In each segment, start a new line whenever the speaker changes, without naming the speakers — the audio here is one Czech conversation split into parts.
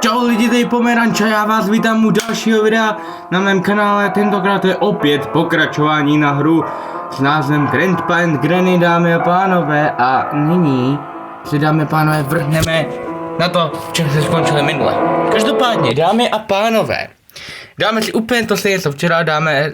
Čau lidi, tady Pomeranča, já vás vítám u dalšího videa na mém kanále. Tentokrát je opět pokračování na hru s názvem Grandpa and Granny, dámy a pánové. A nyní si, dámy a pánové, vrhneme na to, čem se skončili minule. Každopádně, dámy a pánové, dáme si úplně to stejně, co včera, dáme,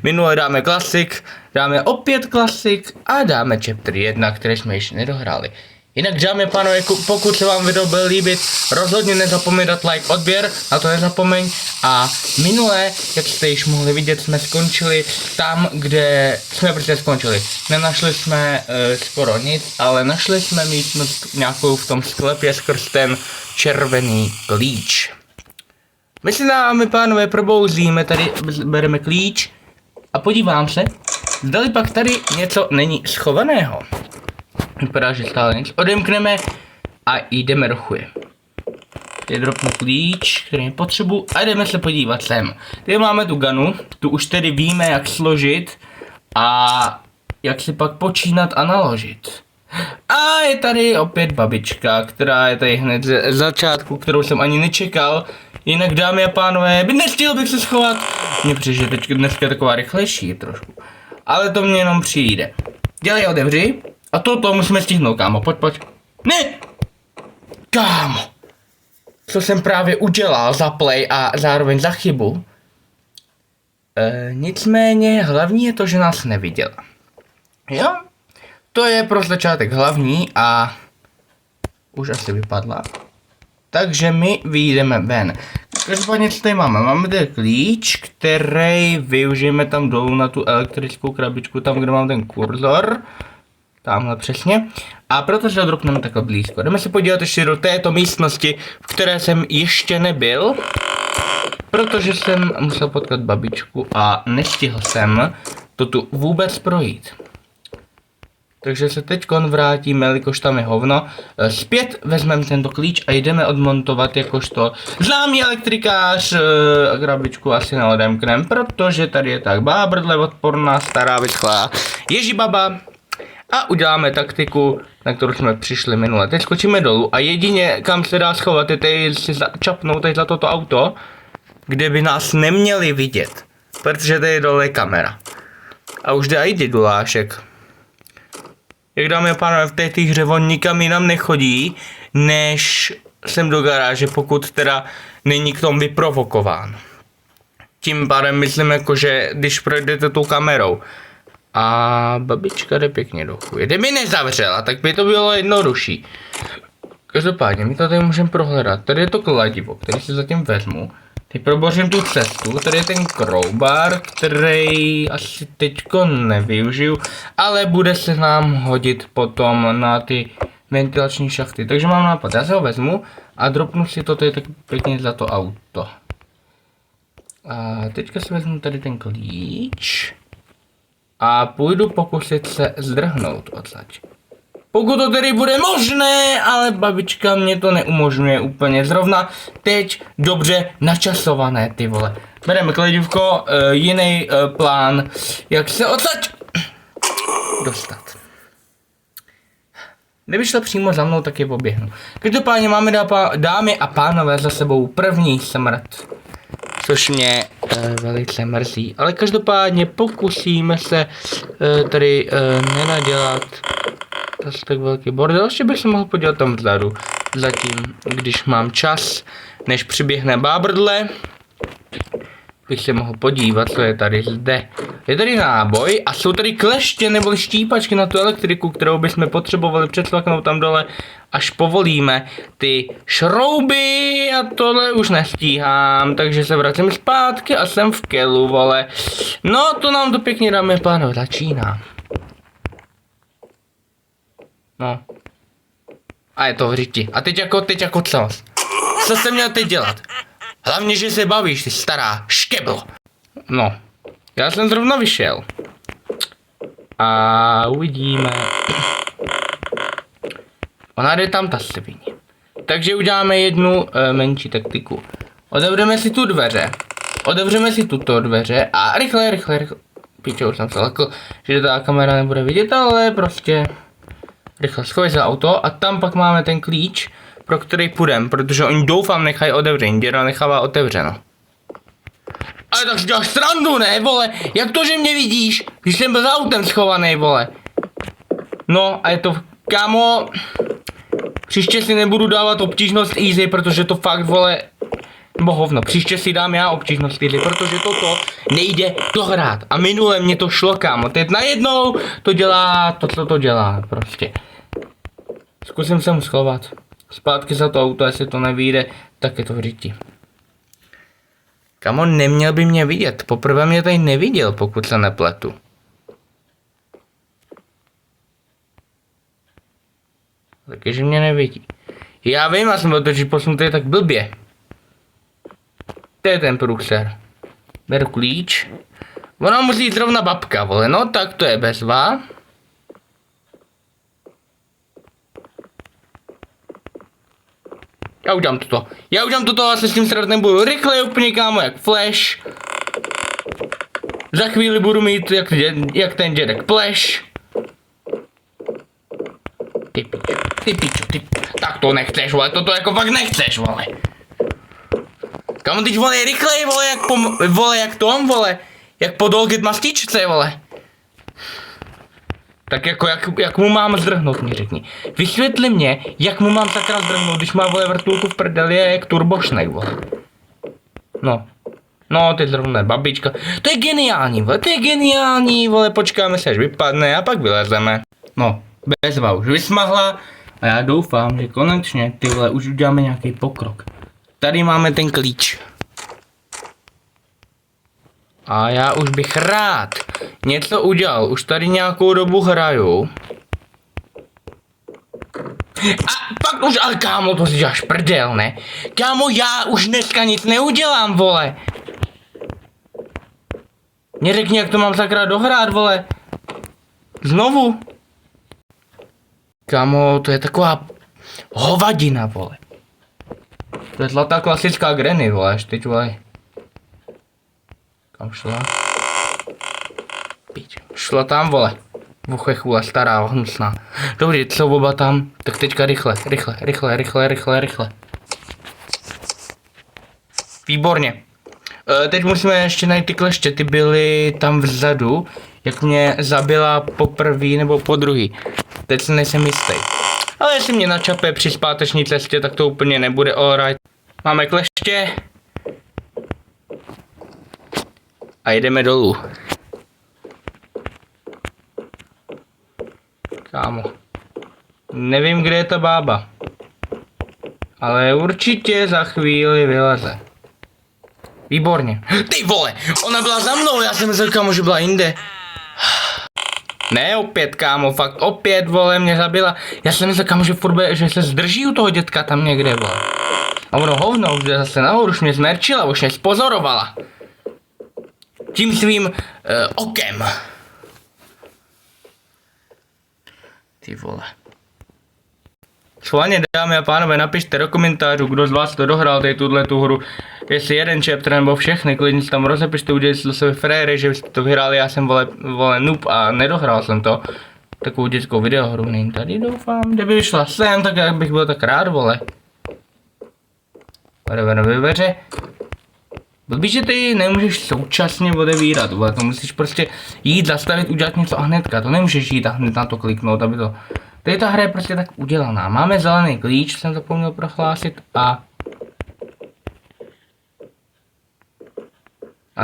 minule dáme klasik, dáme opět klasik a dáme chapter 1, které jsme ještě nedohráli. Jinak, dámy a pánové, pokud se vám video bude líbit, rozhodně nezapomeň dát like, odběr, na to nezapomeň. A minule, jak jste již mohli vidět, jsme skončili tam, kde jsme prostě skončili. Nenašli jsme skoro nic, ale našli jsme místnost nějakou v tom sklepě skrz ten červený klíč. My si, dámy a pánové, probouzíme, tady bereme klíč a podívám se, zdali pak tady něco není schovaného. Vypadá, že stále nic. Odemkneme a jdeme do chuje. Tady dropnu klíč, který potřebuji, a jdeme se podívat sem. Tady máme tu gunu, tu už tedy víme, jak složit a jak si pak počínat a naložit. A je tady opět babička, která je tady hned z začátku, kterou jsem ani nečekal. Jinak, dámy a pánové, nestihl bych se schovat. Mně přijde, že dneska je taková rychlejší trošku. Ale to mně jenom přijde. Dělej, otevři. A toto musíme stihnout, kámo, pojď. Ne! Kámo! Co jsem právě udělal za play a zároveň za chybu. Nicméně hlavní je to, že nás neviděla. Jo? To je pro začátek hlavní a už asi vypadla. Takže my vyjdeme ven. Každopádně, co tady máme? Máme tady klíč, který využijeme tam dolů na tu elektrickou krabičku, tam, kde mám ten kurzor. Tamhle přesně. A proto se dropneme takhle blízko. Jdeme se podívat ještě do této místnosti, v které jsem ještě nebyl. Protože jsem musel potkat babičku a nestihl jsem to tu vůbec projít. Takže se teďkon vrátíme, jelikož tam je hovno. Zpět vezmeme tento klíč a jdeme odmontovat jakožto známý elektrikář. Krabičku asi neodemknem, protože tady je tak bábrdle odporná, stará, vyschlá ježibaba. A uděláme taktiku, na kterou jsme přišli minule. Teď skočíme dolů a jedině, kam se dá schovat, je tady si čapnout tady za toto auto, kde by nás neměli vidět. Protože tady dole je kamera. A už jde i didulášek. Jak, dámy a pánové, v té hře on nikam jinam nechodí, než sem do garáže, pokud teda není k tomu vyprovokován. Tím pádem myslím, jako, že když projdete tou kamerou, a babička jde pěkně do chuje. Kdyby mi nezavřela, tak by to bylo jednodušší. Každopádně, my to tady můžeme prohledat. Tady je to kladivo, který si zatím vezmu. Teď probořím tu cestu. Tady je ten crowbar, který asi teďko nevyužiju, ale bude se nám hodit potom na ty ventilační šachty. Takže mám nápad, já se ho vezmu a dropnu si to tady tak pěkně za to auto. A teďka si vezmu tady ten klíč. A půjdu pokusit se zdrhnout odsaď. Pokud to tedy bude možné, ale babička mě to neumožňuje úplně. Zrovna teď dobře načasované, ty vole. Bereme kladivko, jiný plán, jak se odsaď dostat. Kdyby šla přímo za mnou, tak je poběhnu. Každopádně máme, dámy a pánové, za sebou první smrt. Což mě velice mrzí, ale každopádně pokusíme se tady nenadělat zase tak velký bordel. Ještě bych se mohl podívat tam vzadu, zatím, když mám čas, než přiběhne bábrdle, bych se mohl podívat, co je tady zde. Je tady náboj a jsou tady kleště nebo štípačky na tu elektriku, kterou bychom potřebovali přecvaknout tam dole, až povolíme ty šrouby, a tohle už nestíhám, takže se vracím zpátky a jsem v kelu, vole. No, to nám to pěkně, dáme, pánové, začíná. No. A je to v řiti. A teď jako co? Co jsem měl teď dělat? Hlavně, že se bavíš, ty stará škeblo. No, já jsem zrovna vyšel. A uvidíme. Ona jde tam ta svině. Takže uděláme jednu menší taktiku. Otevřeme si tu dveře. Otevřeme si tuto dveře a rychle. Píče, už jsem se lekl, že ta kamera nebude vidět, ale prostě rychle schovej za auto a tam pak máme ten klíč, pro který půjdem, protože oni doufám nechají otevření, děda nechává otevřeno. Ale tak si děláš srandu, ne, vole, jak to, že mě vidíš, když jsem byl za autem schovaný, vole. No a je to, kámo, příště si nebudu dávat obtížnost easy, protože to fakt, vole, nebo hovno, příště si dám já obtížnost easy, protože toto nejde dohrát. A minule mě to šlo, kámo, teď najednou to dělá to, co to dělá, prostě. Zkusím se mu schovat. Zpátky za to auto, jestli to nevyjde, tak je to v řiti. Kámo, neměl by mě vidět, poprvé mě tady neviděl, pokud se nepletu. Takže mě nevidí. Já vím, já jsem otočit posunutý tak blbě. To je ten průser. Beru klíč. Ona musí jít zrovna babka, vole, no tak to je bezva. Já udělám toto, já se s tím srát nebudu rychle úplně, kámo, jak Flash. Za chvíli budu mít jak ten dědek Flash. Ty pičo. Tak to nechceš, vole, toto jako fakt nechceš, vole. Kámo, teď vole rychlej, vole, jak Tom, vole. Jak po Dolget mastičce, vole. Tak jako, jak mu mám zdrhnout, mi řekni. Vysvětli mě, jak mu mám sakra zdrhnout, když má, vole, vrtulku v prdeli a jak turbošnej, vole. No, teď zrovna babička. To je geniální, vole, počkáme se, až vypadne a pak vylezeme. No, bezva už vysmahla a já doufám, že konečně, ty vole, už uděláme nějaký pokrok. Tady máme ten klíč. A já už bych rád něco udělal, už tady nějakou dobu hraju. A pak už, ale kámo, to si děláš prdel, ne? Kámo, já už dneska nic neudělám, vole. Mě řekni, jak to mám sakra dohrát, vole. Znovu. Kámo, to je taková hovadina, vole. To je zlatá klasická Granny, vole, až teď, vole. Kam šla? Píč. Šla tam, vole. Vuchechula, stará, hnusná. Dobře, co oba tam? Tak teďka rychle. Výborně. Teď musíme ještě najít ty kleště, ty byly tam vzadu, jak mě zabila poprvý nebo podruhý. Teď se nejsem jistý. Ale jestli mě načape při zpáteční cestě, tak to úplně nebude alright. Máme kleště. A jdeme dolů. Kámo. Nevím, kde je ta bába. Ale určitě za chvíli vyleze. Výborně. Ty vole, ona byla za mnou, já jsem myslel, kámo, že byla jinde. Ne, opět, kámo, fakt opět, vole, mě zabila. Já jsem myslel, kámo, že se zdrží u toho dětka tam někde, vole. A ono hovno, už jde zase nahoru, už mě zmerčila, už mě spozorovala. Tím svým okem. Ty vole. Schválně, dámy a pánové, napište do komentářů, kdo z vás to dohrál tady tu hru. Jestli jeden chapter nebo všechny, klidně tam rozepište, udělejte to své fréry, že byste to vyhráli, já jsem vole noob a nedohrál jsem to. Takovou dětskou videohru, nejím tady, doufám, kdyby vyšla sem, tak jak bych byl tak rád, vole. Vyveře. Blbý, že ty nemůžeš současně odevírat, vole, to musíš prostě jít, zastavit, udělat něco a hnedka, to nemůžeš jít a hned na to kliknout, aby to... Tady ta hra je prostě tak udělaná, máme zelený klíč, jsem zapomněl prohlásit a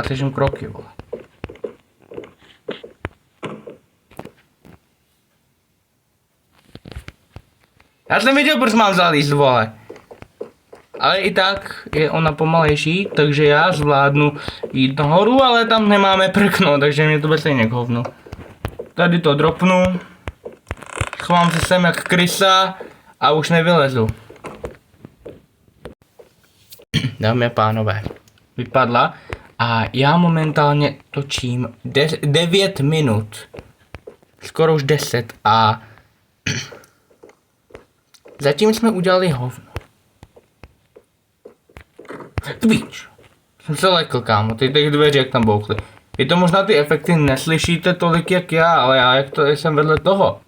sežím kroky, vole. Já jsem viděl, proč mám zalíst, vole. Ale i tak je ona pomalejší, takže já zvládnu jít nahoru, ale tam nemáme prkno, takže mě to bude stejně k hovnu. Tady to dropnu. Schovám se sem jak krysa a už nevylezu. Dámy a pánové, vypadla a já momentálně točím 9 minut. Skoro už 10 a zatím jsme udělali hovno. Tvíč. Jsem se lekl, kámo, ty těch dveří jak tam bouchly. Vy to možná ty efekty neslyšíte tolik jak já, ale já jak to jsem vedle toho.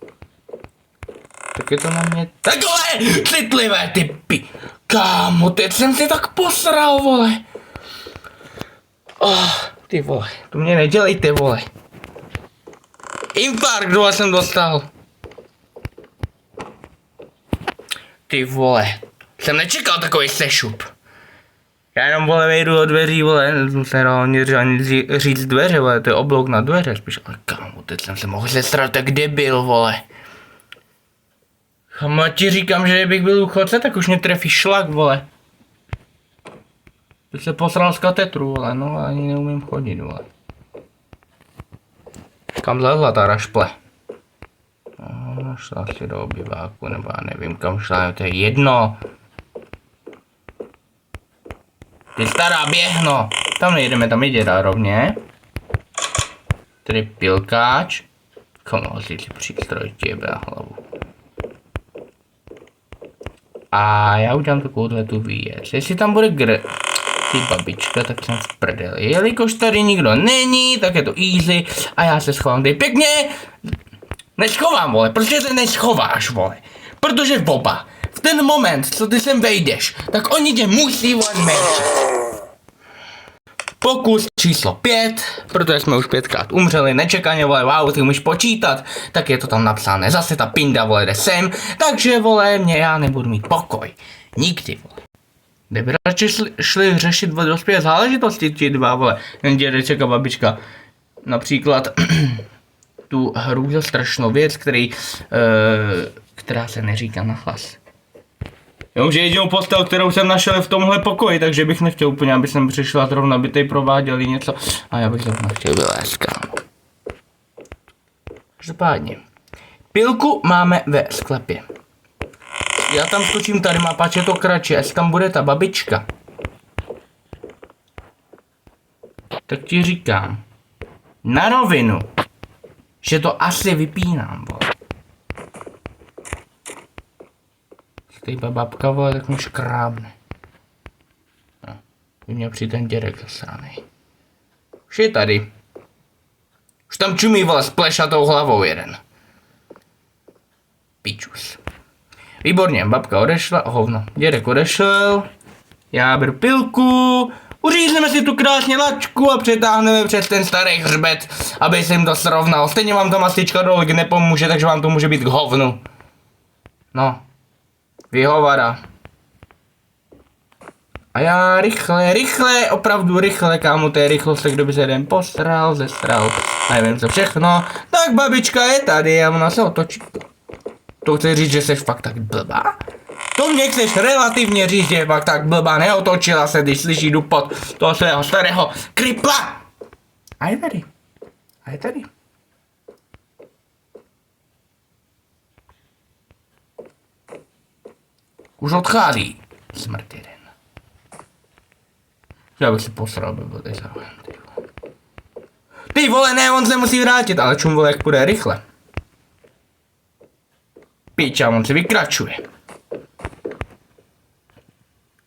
Tak je to na mě takové citlivé typy. Kámo, teď jsem si tak posral, vole. Ty vole, to mě nedělejte, vole. Infarkt, vole, jsem dostal. Ty vole, jsem nečekal takový sešup. Já jenom, vole, vejdu do dveří, vole, jsem se nedal ani říct dveře, vole, to je oblouk na dveře spíš, ale kámo, teď jsem se mohl zesrat, tak debil, vole. Kámo, ti říkám, že bych byl důchodce, tak už mě trefí šlak, vole. Bych se posral z katetru, vole, no, ani neumím chodit, vole. Kam zlezla ta rašple? Šla si do obyváku, nebo já nevím kam šla, to je jedno. Ty stará běhno! Tam nejdeme, tam je děda rovně. Tady pilkáč. Komu asi si přístroj těbe na hlavu. A já udělám takovouhle tu věc. Jestli tam bude ty babička, tak jsem v prdeli. Jelikož tady nikdo není, tak je to easy. A já se schovám tady pěkně. Neschovám, vole, protože se neschováš, vole. Protože boba, v ten moment, co ty sem vejdeš, tak oni tě musí, vole, zmenšit. Pokus číslo 5, protože jsme už 5krát umřeli nečekaně, vole, wow, ty umíš počítat, tak je to tam napsané, zase ta pinda, vole, jde sem, takže, vole, já nebudu mít pokoj. Nikdy, vole. Kdyby radši šli řešit dospělé záležitosti ti dva, vole, jen dědeček a babička. Například tu hrůzo strašnou věc, která se neříká na hlas. Jenomže jedinou postel, kterou jsem našel v tomhle pokoji, takže bych nechtěl úplně, aby jsem přišla zrovna, aby tady prováděli něco. A já bych zrovna chtěl vylézt, kámo. Každopádně. Pilku máme ve sklepě. Já tam skočím tady, má pač je to kratší, jestli tam bude ta babička. Tak ti říkám. Na rovinu. Že to asi vypínám, vole. Tady babka, vole, tak mi škrábne. No, by měl přijít ten dědek zasranej. Už je tady. Už tam čumí, vole, s plešatou hlavou jeden. Pičus. Výborně, babka odešla, hovno. Dědek odešel. Já beru pilku. Uřízneme si tu krásně lačku a přetáhneme přes ten starý hřbet, aby se jim to srovnal. Stejně vám ta mastička dolek nepomůže, takže vám to může být k hovnu. No. Vyhovara. A já rychle, opravdu rychle, kámo, to je rychlost, kdo by se jeden posral, zestral, nevím co všechno. Tak babička je tady a ona se otočí. To chce říct, že jsi fakt tak blbá? To mě chceš relativně říct, že je fakt tak blbá, neotočila se, když slyší dupot toho svého starého kripla. A je tady. A je tady. Už odchází. Smrt jeden. Já bych si posral, by byl tady zároveň. Ty vole, ne, on se musí vrátit, ale čum, vole, jak půjde rychle. Piča, on se vykračuje.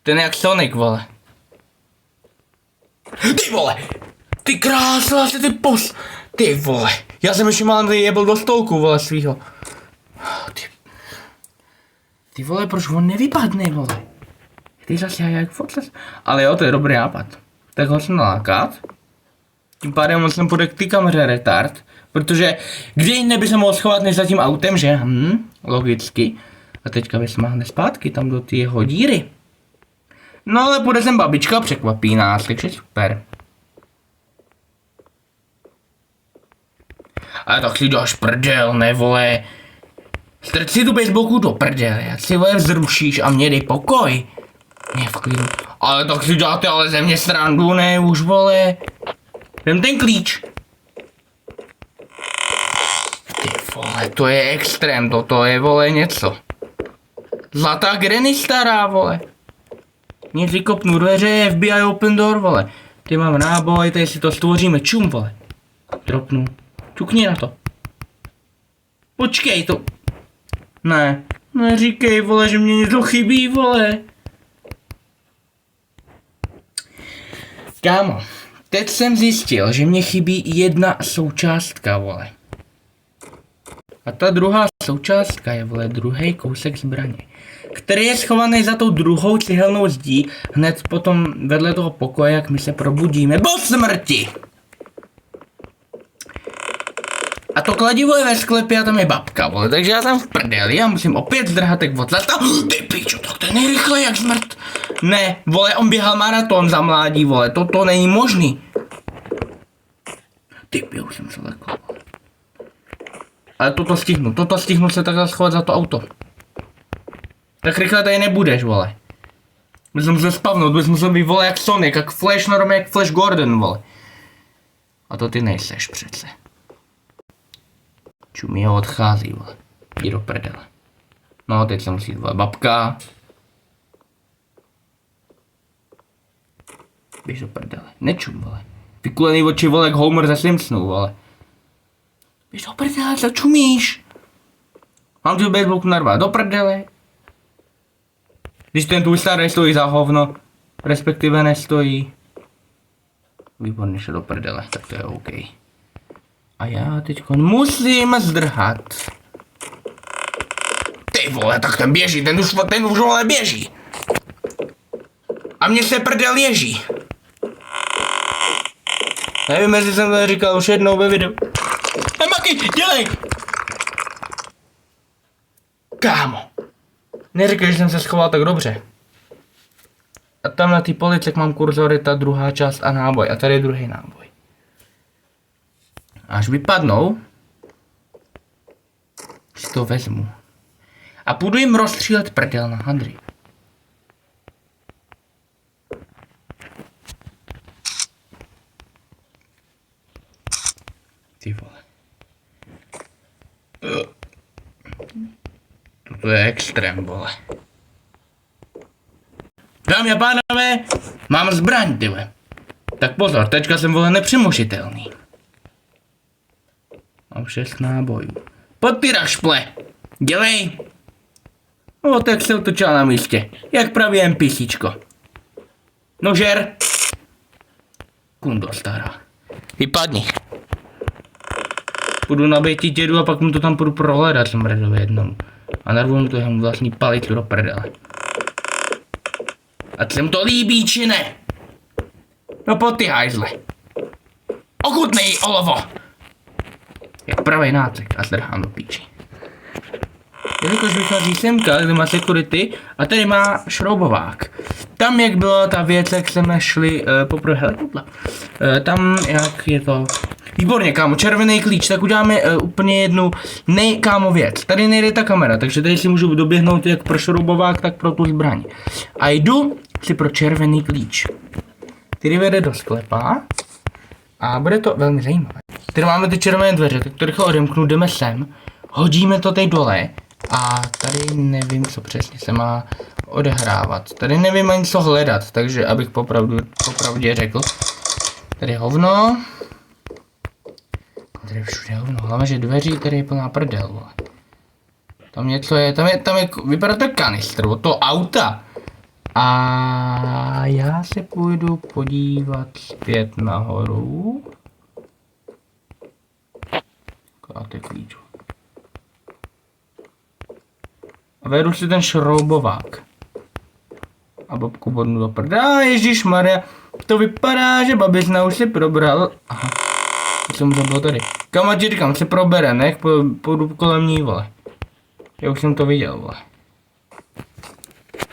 Ten jak Sonic, vole. Ty vole! Ty krásla se ty Ty vole, já jsem ještě málem jebl do stolku, vole, svýho. Ty vole, proč on nevypadne, vole? Ty zase jak fotles. Ale jo, to je dobrý nápad. Tak ho jsem nalákat. Tím pádem on sem půjde k té kameře retard. Protože kde jinde by se mohl schovat než za tím autem, že? Logicky. A teďka vysmáhne zpátky tam do té jeho díry. No ale půjde sem babička, překvapí nás, takže super. Ale tak si dáš prdel, ne vole. Strč si tu baseballku do prdele, jak si vole vzrušíš a mě dej pokoj. Ne, v klidu. Ale tak si dáte ale ze mě srandu, ne už vole. Vem ten klíč. Ty vole, to je extrém, toto je vole něco. Zlatá Granny stará vole. Mě vykopnu dveře, FBI open door vole. Ty mám náboj, tady si to stvoříme, čum vole. Dropnu. Čukni na to. Počkej to. Ne, neříkej vole, že mě něco chybí vole. Kámo, teď jsem zjistil, že mě chybí jedna součástka vole. A ta druhá součástka je, vole, druhý kousek zbraně, který je schovaný za tou druhou cihelnou zdí, hned potom vedle toho pokoje, jak my se probudíme. Po smrti! A to kladivo je ve sklepě a tam je babka, vole, takže já tam v prdeli, já musím opět zdrhatek odlet a ty pičo, tak to je nejrychle jak zmrt. Ne, vole, on běhal maraton za mládí, vole, to není možný. Ty, já už jsem se lekl. Ale toto stihnu se takhle schovat za to auto. Tak rychle tady nebudeš, vole. Bych musel spavnout, bych musel být, vole, jak Sonic, jak Flash, normálně jak Flash Gordon, vole. A to ty nejseš přece. Čumí ho odchází, vole. Jdi do prdele. No, teď se musí, vole, babka. Běž do prdele. Nečum, vole. Vykulený oči, vole, jak Homer ze Simpsonů, vole. Běž do prdele, co čumíš? Mám tu baseballku narvat do prdele. Když ten tvůj starý stojí za hovno, respektive nestojí. Výborně, šel do prdele, tak to je OK. A já teďko musím zdrhat. Ty vole, tak ten běží, ten už vole běží. A mně se prdel ježí. Nevím, jestli jsem to říkal už jednou ve videu. Maki, dělej! Kámo. Neříkej, že jsem se schoval tak dobře. A tam na té polici, jak mám kurzory, ta druhá část a náboj. A tady je druhý náboj. Až vypadnou, si to vezmu. A půjdu jim rozstřílet prdel na hadry. Ty vole. Toto je extrém, vole. Dámy a pánové, mám zbraň, tyhle. Tak pozor, teďka jsem, vole, nepřemožitelný. Mám 6 nábojů. Pod ty rašple! Dělej! No, tak se otočila na místě. Jak pravý NPCčko. No žer! Kundo stará. Vypadni. Půjdu nabít dědu a pak mu to tam půjdu prohledat smrdovi jednomu. A narvu mu to jeho vlastní palicu do prdele. Ať se mu to líbí, či ne? No pojď ty hajzle. Ochutnej, olovo! Jak pravý nácek a zdrhám do píči. Jelikož vychází semka, kde má security a tady má šroubovák. Tam jak byla ta věc, jak jsme šli poprvé, hele tutla. Tam jak je to. Výborně, kámo, červený klíč, tak uděláme úplně jednu kámo věc. Tady nejde ta kamera, takže tady si můžu doběhnout jak pro šroubovák, tak pro tu zbraň. A jdu si pro červený klíč, který vede do sklepa a bude to velmi zajímavé. Tady máme ty červené dveře, tak to rychle odemknu, jdeme sem, hodíme to tady dole a tady nevím, co přesně se má odehrávat. Tady nevím ani co hledat, takže abych popravdě řekl, tady hovno. Tady je všude hovno, hlavně že dveří, tady je plná prdel, vole. Tam něco je, tam je, vypadá to kanistr od toho auta. A já se půjdu podívat zpět nahoru. Kláte klíč. A vedu si ten šroubovák. A babku bodnu do prdela. Ježišmarja, to vypadá, že babizna už si probral. Aha. To jsem zabil tady. Kam ať říkám, se probere, nech půjdu kolem ní, vole. Já už jsem to viděl, vole.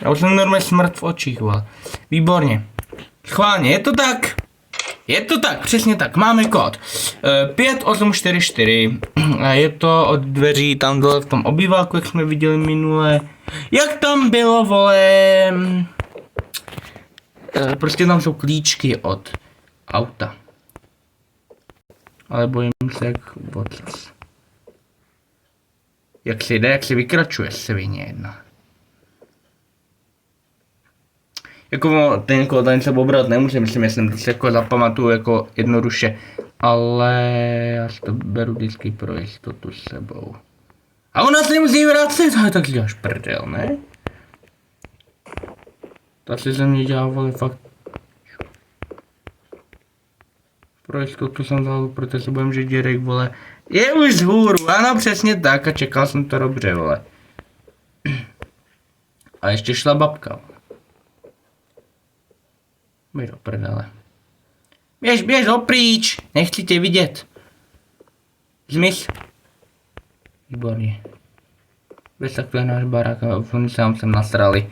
Já už jsem normálně smrt v očích, vole. Výborně. Schválně, je to tak. Je to tak, přesně tak. Máme kód. 5844. A je to od dveří tam dole v tom obýváku, jak jsme viděli minule. Jak tam bylo, vole. Prostě tam jsou klíčky od auta. Ale bojím se jak ocas. Jak si jde, jak si vykračuje svině jedna. Jako ten kód ani se obrat nemusím, myslím, že se jako zapamatuju jako jednoduše. Ale já si to beru vždycky pro jistotu s sebou. A ona se musí vracet, ale tak děláš prdel, ne? To si ze mě dělávali fakt. Pro jistotu jsem vzal, protože se bojím, že Děrek, vole, Je už vzhůru, ano, přesně tak a čekal jsem to dobře, vole. A ještě šla babka. Běž do prdele. Běž opryč, nechci tě vidět. Zmiz. Výborně. Bez tak to je náš barák a oni sám sem nasrali.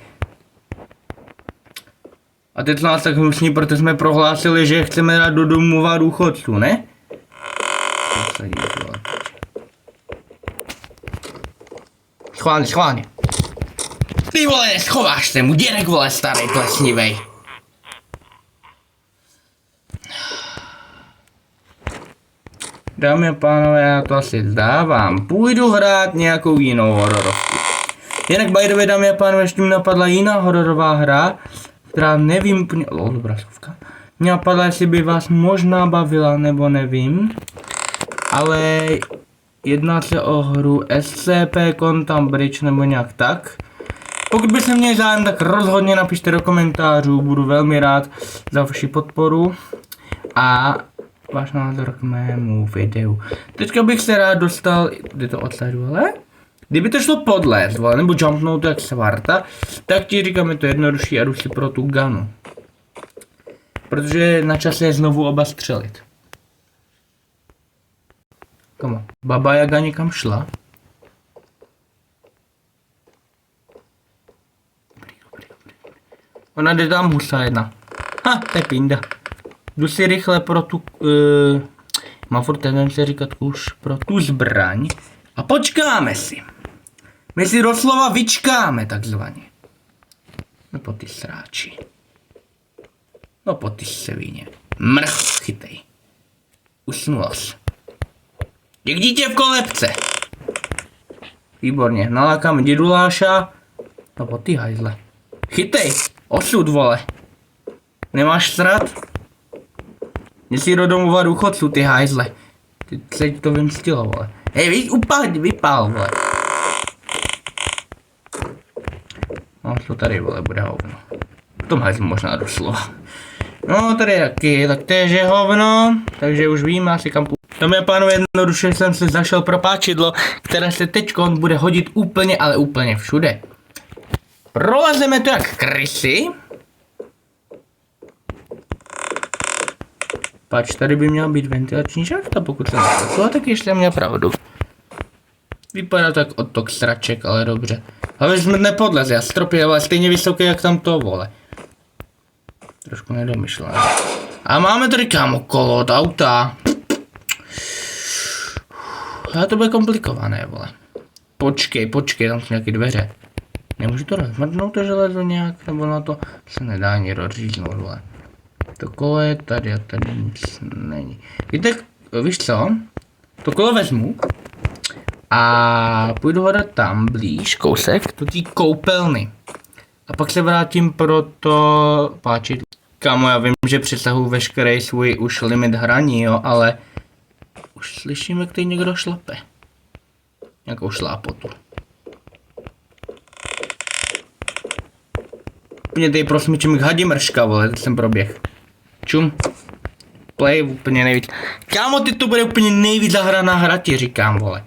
A teď nás tak hnusní, protože jsme prohlásili, že chceme dát do domova důchodců, ne? Schválně. Ty vole, neschováš se mu, dědek vole starý plesnivej. Dámy a pánové, já to asi vzdávám. Půjdu hrát nějakou jinou hororovku. Jinak by the way, dámy a pánové, ještě mi napadla jiná hororová hra, která nevím úplně... dobrá slovka. Mě napadla, jestli by vás možná bavila, nebo nevím. Ale jedná se o hru SCP Quantum Bridge nebo nějak tak. Pokud byste měli zájem, tak rozhodně napište do komentářů, budu velmi rád za vaši podporu. A váš názor k mému videu. Teďka bych se rád dostal, jde to odsaď, vole? Kdyby to šlo podlézt, vole, nebo jumpnout jak svarta, tak ti říkám, je to jednodušší a jdu si pro tu gunu. Protože je na čase je znovu oba střelit. Komu? Baba Jaga někam šla? Ona jde tam husa jedna. To je pinda. Jdu si rychle pro tu... mám furt tendenci říkat už pro tu zbraň. A počkáme si. My si doslova vyčkáme takzvaně. No po ty sráči. No po ty sevině. Mrch, chytej. Usnula jsi. Jak dítě v kolebce. Výborně, nalákám děduláša. No po ty hajzle. Chytej, osud vole. Nemáš srad? Jdi si do domova důchodců, ty hajzle. Ty se to vymstilo, vole. Hej, vypál, vole. No, to tady, vole, bude hovno. V tom hajzlu možná doslova. No, tady taky, tak to je, že hovno. Takže už vím, asi kam půjdu. Dámy a pánové, jednoduše jsem si zašel pro páčidlo, které se teďkon bude hodit úplně, ale úplně všude. Prolezeme to jak krysy. Pač, tady by měla být ventilační šachta, pokud jsem to, tak ještě měl pravdu. Vypadá tak odtok sraček, ale dobře. Ale jsme nepodlez, já strop je ale stejně vysoký, jak tam to, vole. Trošku nedomyšlené. A máme tady kámo kolo od auta. Ale to bude komplikované, vole. Počkej, tam jsou nějaké dveře. Nemůžu to rozmrdnout to železo nějak, nebo na to se nedá ani rozříznout, vole. To kolo je tady a tady nic není. Víte, víš co? To kolo vezmu a půjdu hodat tam blíž, kousek, do té koupelny. A pak se vrátím pro to páčit. Kámo, já vím, že přesahuji veškerý svůj už limit hraní, jo, ale už slyším, jak tady někdo šlape. Nějakou šlápotu. Úplně tady prosmičím k hadimrška, vole, teď jsem proběh. Čum. Play úplně nejvíc. Kámo, ty to bude úplně nejvíc zahraná hra, ti říkám, vole.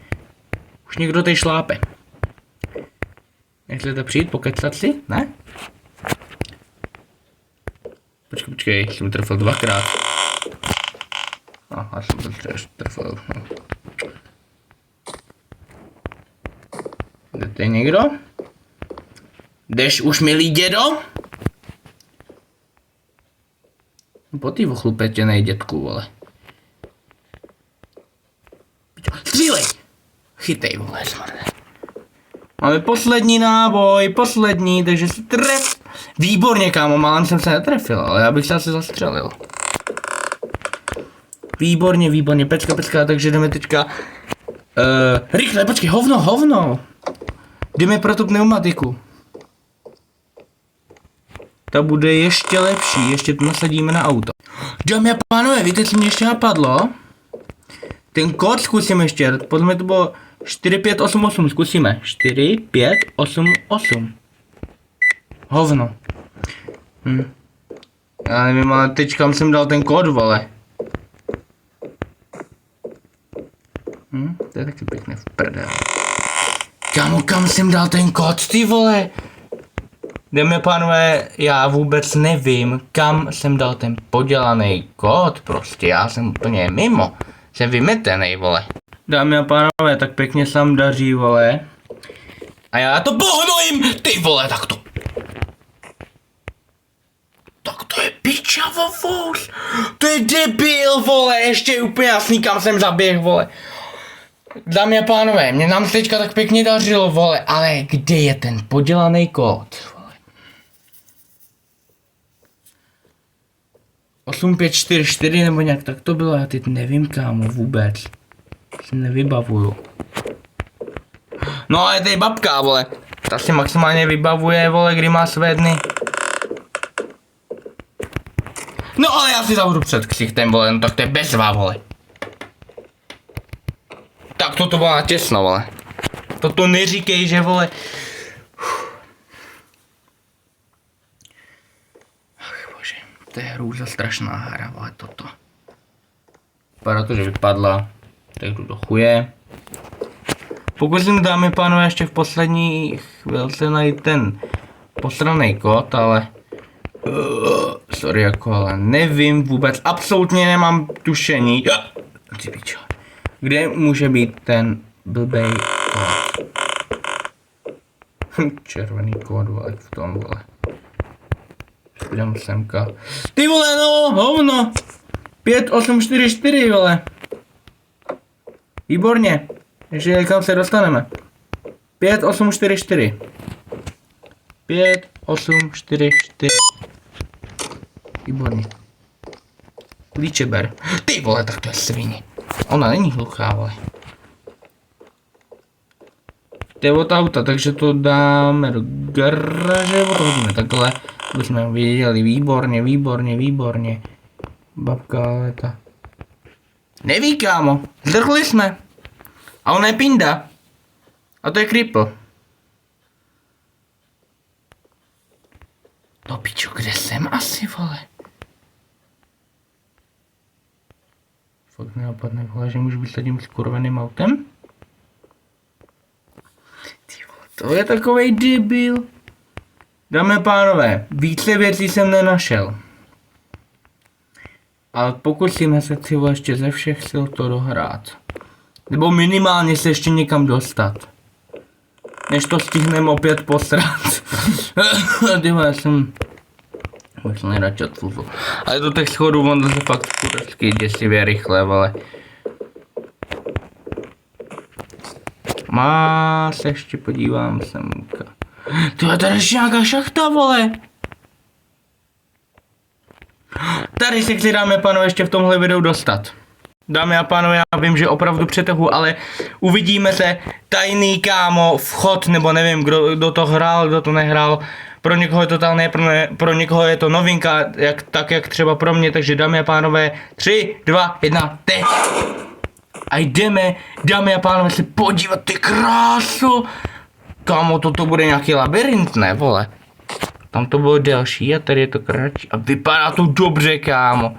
Už někdo tady šlápe. Nechcete přijít, pokecat si? Ne? Počkej, jsem trefil dvakrát. Aha, jsem to trefil. Jdete někdo? Jdeš už, milý dědo? Po ty ochlupetěnej dětku, vole. Střílej! Chytej, vole, smrde. Máme poslední náboj, takže si tref. Výborně, kámo, málem jsem se netrefil, ale já bych se asi zastřelil. Výborně, pecka, takže jdeme teďka. Rychle, počkej, hovno. Jdeme pro tu pneumatiku. Ta bude ještě lepší, ještě to nasadíme na auto. Dámy a pánové, víte, co mě ještě napadlo? Ten kód zkusím ještě, podle mě to bylo 4588, zkusíme. 4588. Hovno. Já nevím, ale teď kam jsem dal ten kód, vole. úplně v prdeli. Kámo, kam jsem dal ten kód, ty vole? Dámy a pánové, já vůbec nevím, kam jsem dal ten podělaný kód, prostě já jsem úplně mimo. Jsem vymetený, vole. Dámy a pánové, tak pěkně se vám daří, vole. A já to pohnojím, ty vole, tak to je pičava, vůz. To je debil, vole, ještě je úplně jasný, kam jsem zaběh, vole. Dámy a pánové, mě nám teďka tak pěkně dařilo, vole, ale kde je ten podělaný kód, vole? 8544 nebo nějak tak to bylo, já teď nevím, kámo, vůbec. Si nevybavuju. No ale to je babka, vole. Ta si maximálně vybavuje, vole, kdy má své dny. No ale já si zavřu před ksichtem, vole, no tak to je bezva, vole. Tak toto bylo natěsno, vole. Toto neříkej, že, vole. Ach bože, to je hrůza strašná hra, vole, toto. Vypadá to, že vypadla. Tak jdu do chuje. Pokusím, dámy a pánové, ještě v poslední chvilce najít ten posranej kód, ale... sorry, jako, ale nevím vůbec, absolutně nemám tušení. Ty pičo. Kde může být ten blbej kód? Červený kód, vole, v tom, vole. Půjdem semka. Ty vole, no, hovno! 5844, vole. Výborně. Ještě kam se dostaneme. 5844. 5844. Výborně. Klíče ber. Ty vole, tak to je svině. Ona není hluchá, vole. To je od auta, takže to dáme do garáže, to hodíme takhle. To jsme viděli, výborně, výborně, výborně. Babka, ale ta... Neví, kámo, zdrhli jsme. A ona je pinda. A to je cripple. No pičo, kde jsem asi, vole? Fakt nenapadne, vole, že můžu být tím skurveným autem? Ty vole, to je takovej debil. Dámy a pánové, více věcí jsem nenašel. Ale pokusíme se, ty vole, ještě ze všech sil to dohrát. Nebo minimálně se ještě někam dostat. Než to stihneme opět posrat. Tyhle, já jsem... Už nejradši odfluzu. Ale do těch schodů on se fakt kurečky děsivě rychle, vole. Má se ještě podívám semka. Tyhle, tady ještě nějaká šachta, vole. Tady se chci, dámy a pánové, ještě v tomhle videu dostat. Dámy a pánové, já vím, že opravdu přetahu, ale uvidíme se. Tajný, kámo, vchod, nebo nevím, kdo to hrál, kdo to nehrál. Pro někoho je to totálně, pro někoho je to novinka, tak jak třeba pro mě, takže dámy a pánové, 3, 2, 1, teď. A jdeme, dámy a pánové, se podívat, ty krásu. Kámo, toto bude nějaký labirint, ne, vole. Tam to bylo delší a tady je to kratší. A vypadá to dobře, kámo.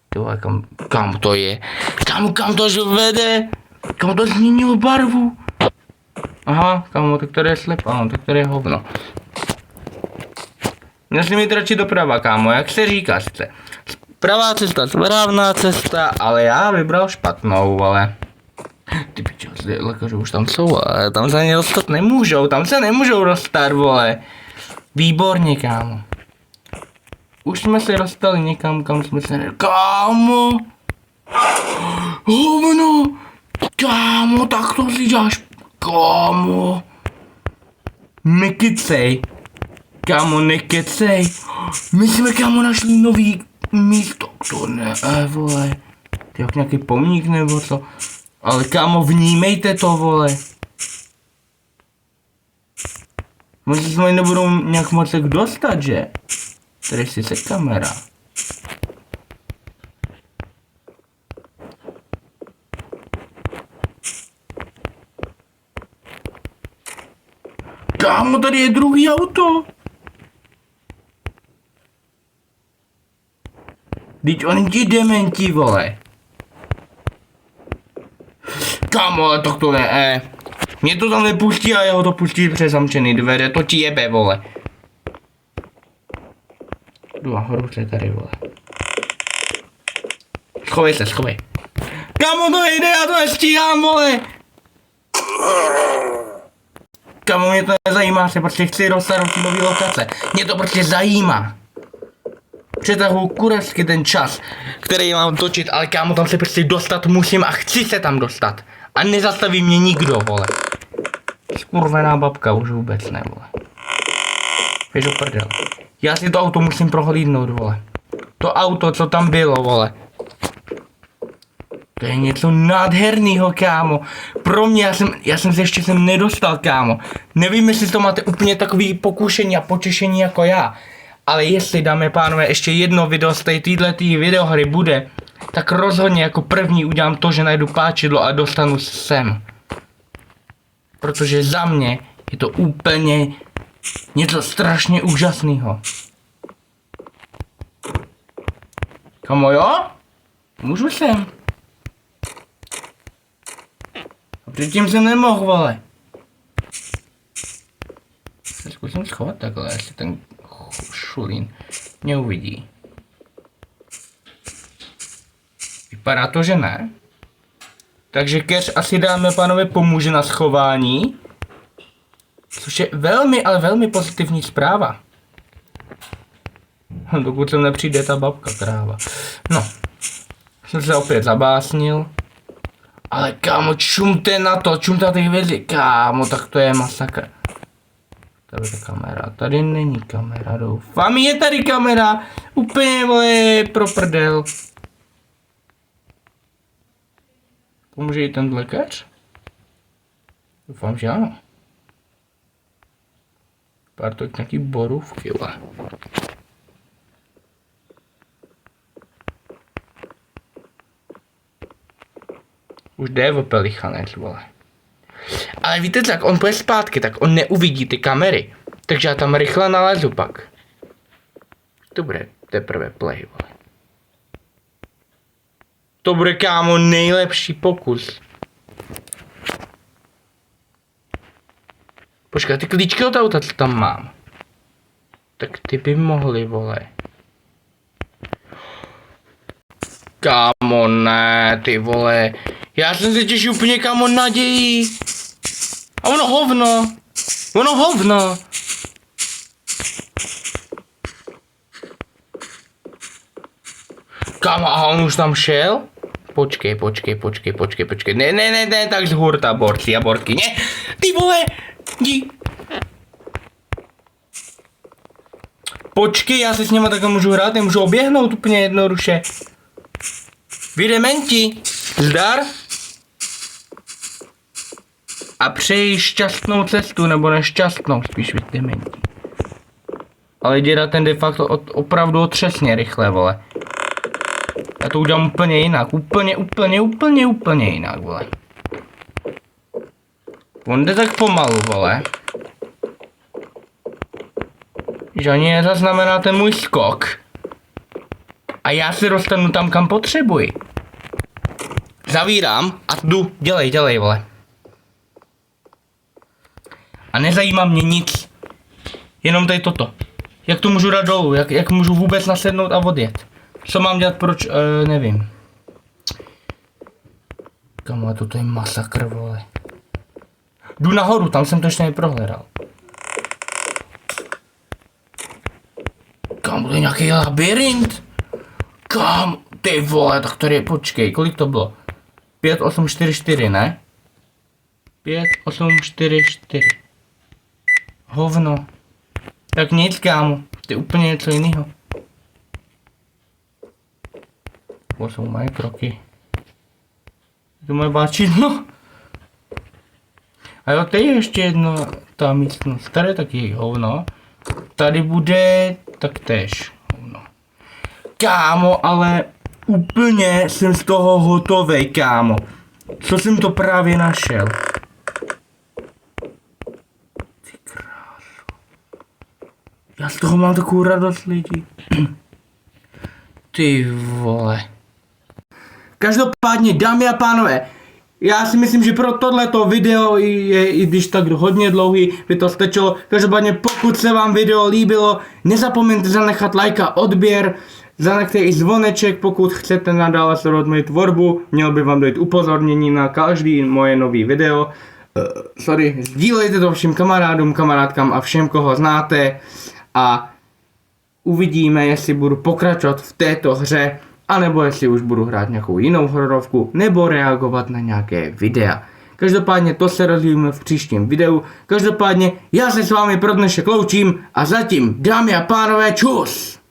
Tyhle, kam to je? Kam to vede? Kam to změnilo barvu? Aha, kámo, tak tady je slep, ano, tak tady je hovno. Měl mít radši doprava, kámo, jak se říká sice. Pravá cesta, správná cesta, ale já vybral špatnou, ale... Ty pičo, lékaři už tam jsou, ale tam se ani dostat nemůžou, tam se nemůžou dostat, vole. Výborně, kámo. Už jsme se dostali někam, kam jsme se kámo! Hovno! Kámo, tak to si děláš, kámo! Nekecej! Kámo, nekecej! My jsme, kámo, našli nový místo, to ne, vole. Ty jak nějaký pomník nebo co? Ale kámo, vnímejte to, vole. Možná se mi nebudou nějak moc jak dostat, že? Tady si se kamera. Kámo, tady je druhý auto. Vždyť oni ti dementi, vole. Kámo, ale to ne, Mě to tam nepustí a jeho to pustí přes zamčený dveře, to ti jebe, vole. Jdu nahoru, co je tady, vole. Schovej se, schovej. Kámo, to nejde, já to nestíhám, vole. Kámo, mě to nezajímá, se prostě chci dostat do té nový lokace. Mě to prostě zajímá. Přetahuji kurevsky ten čas, který mám točit, ale kámo, tam se prostě dostat musím a chci se tam dostat. A nezastaví mě nikdo, vole. Skurvená babka už vůbec ne, vole. Běž do prdele. Já si to auto musím prohlídnout, vole. To auto, co tam bylo, vole. To je něco nádhernýho, kámo. Pro mě, já jsem se ještě sem nedostal, kámo. Nevím, jestli to máte úplně takový pokušení a potěšení jako já. Ale jestli, dámy a pánové, ještě jedno video z této videohry bude, tak rozhodně jako první udělám to, že najdu páčidlo a dostanu se sem. Protože za mě je to úplně něco strašně úžasného. Kamo jo? Můžu sem. A předtím jsem nemohl, vole. Zkusím schovat takhle, jestli ten šulín mě uvidí. Vypadá to, že ne. Takže keř asi, dáme pánové, pomůže na schování. Což je velmi, ale velmi pozitivní zpráva. Dokud sem nepřijde ta babka kráva. No. Jsem se opět zabásnil. Ale kámo, čumte na to, čumte na ty hvězdy. Kámo, tak to je masakr. Tady je kamera, tady není kamera, doufám, je tady kamera. Úplně, vole, pro prdel. Pomůže jí ten lékař? Doufám, že ano. Pár to nějaký borůvky, vole. Už jde o pelichanec, vole. Ale víte co, jak on půjde zpátky, tak on neuvidí ty kamery. Takže já tam rychle nalezu pak. To bude teprve play, vole. To bude, kámo, nejlepší pokus. Počkej, ty klíčky od auta, co tam mám? Tak ty by mohly, vole. Kámo, ne, ty vole. Já jsem se těšil úplně, kámo, nadějí. A ono hovno. Ono hovno. Kámo, a on už tam šel? Počkej. Ne, tak z hurta, borci a borky, ne? Ty vole, jdi. Počkej, já se s něma takhle můžu hrát, nemůžu oběhnout úplně jednoduše. Vy dementi, zdar. A přeji šťastnou cestu, nebo nešťastnou, spíš vy dementi. Ale děda ten de facto opravdu otřesně rychle, vole. Já to udělám úplně jinak, úplně jinak, vole. On jde tak pomalu, vole. Že ani nezaznamená ten můj skok. A já si dostanu tam, kam potřebuji. Zavírám a jdu, dělej, vole. A nezajímá mě nic. Jenom tady toto. Jak to můžu dát dolů, jak můžu vůbec nasednout a odjet. Co mám dělat, proč, nevím. Kamo, toto je masakr, vole. Jdu nahoru, tam jsem to ještě neprohledal. Kamo, to je nějaký labirint. Kam, ty vole, tak tady je, počkej, kolik to bylo? 5, 8, 4, 4, ne? 5, 8, 4, 4. Hovno. Tak nic, kámo, to je úplně něco jiného. To jsou moje kroky. To moje báčidlo. A jo, tady je ještě jedno, ta místnost. Tady je taky hovno. Tady bude taktéž hovno. Kámo, ale úplně jsem z toho hotovej, kámo. Co jsem to právě našel? Ty krásu. Já z toho mám takovou radost, lidi. Ty vole. Každopádně, dámy a pánové, já si myslím, že pro tohleto video je, i když tak hodně dlouhý, by to stačilo. Každopádně pokud se vám video líbilo, nezapomeňte zanechat like a odběr, zanechte i zvoneček, pokud chcete nadále sledovat moji tvorbu, mělo by vám dojít upozornění na každý moje nový video. Sdílejte to všem kamarádům, kamarádkám a všem, koho znáte a uvidíme, jestli budu pokračovat v této hře, anebo jestli už budu hrát nějakou jinou hororovku, nebo reagovat na nějaké videa. Každopádně to se rozvíjíme v příštím videu. Každopádně já se s vámi pro dnešek loučím a zatím, dámy a pánové, čus!